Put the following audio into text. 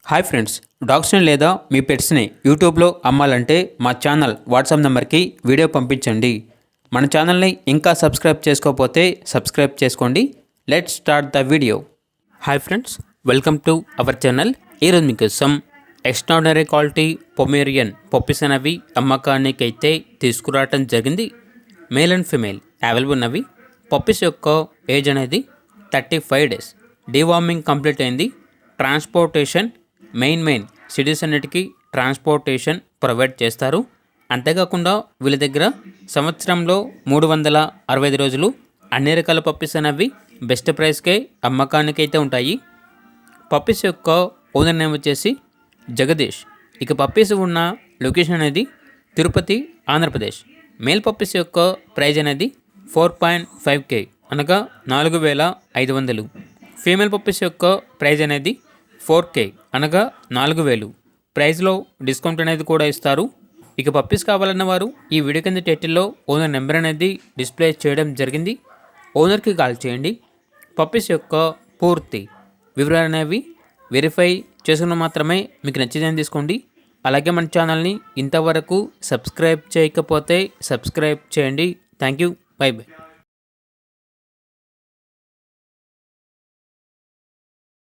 Hi friends, డాగ్స్ని లేదా మీ పెట్స్ని యూట్యూబ్లో అమ్మాలంటే మా ఛానల్ వాట్సాప్ నెంబర్కి వీడియో పంపించండి. మన ఛానల్ని ఇంకా సబ్స్క్రైబ్ చేసుకోకపోతే సబ్స్క్రైబ్ చేసుకోండి. Let's start the video. Hi friends, welcome to our channel. ఈరోజు మీకోసం ఎక్స్ట్రాడినరీ క్వాలిటీ పొమేరియన్ పప్పీస్ అనేవి అమ్మకానికి అయితే తీసుకురావటం జరిగింది. మేల్ అండ్ ఫిమేల్ అవైలబుల్ ఉన్నవి. పప్పీస్ యొక్క ఏజ్ అనేది 35 days. డీవార్మింగ్ కంప్లీట్ అయింది. ట్రాన్స్పోర్టేషన్ మెయిన్ సిటీస్ అన్నిటికీ ట్రాన్స్పోర్టేషన్ ప్రొవైడ్ చేస్తారు. అంతేకాకుండా వీళ్ళ దగ్గర సంవత్సరంలో 365 రోజులు అన్ని రకాల పప్పీస్ అనేవి బెస్ట్ ప్రైస్కే అమ్మకానికి అయితే ఉంటాయి. పప్పీస్ యొక్క ఓనర్ నేమ్ వచ్చేసి జగదీష్. ఇక పప్పీస్ ఉన్న లొకేషన్ అనేది తిరుపతి, ఆంధ్రప్రదేశ్. మేల్ పప్పీస్ యొక్క ప్రైజ్ అనేది 4.5K అనగా 4,500. ఫీమేల్ పప్పీస్ యొక్క ప్రైజ్ అనేది 4K అనగా 4,000. ప్రైజ్లో డిస్కౌంట్ అనేది కూడా ఇస్తారు. ఇక పప్పీస్ కావాలన్న వారు ఈ వీడియో కింద టైటిల్లో ఓనర్ నెంబర్ అనేది డిస్ప్లే చేయడం జరిగింది. ఓనర్కి కాల్ చేయండి. పప్పీస్ యొక్క పూర్తి వివరాలు అనేవి వెరిఫై చేసుకున్న మాత్రమే మీకు నచ్చిదని తీసుకోండి. అలాగే మన ఛానల్ని ఇంతవరకు సబ్స్క్రైబ్ చేయకపోతే సబ్స్క్రైబ్ చేయండి. Thank you. By by.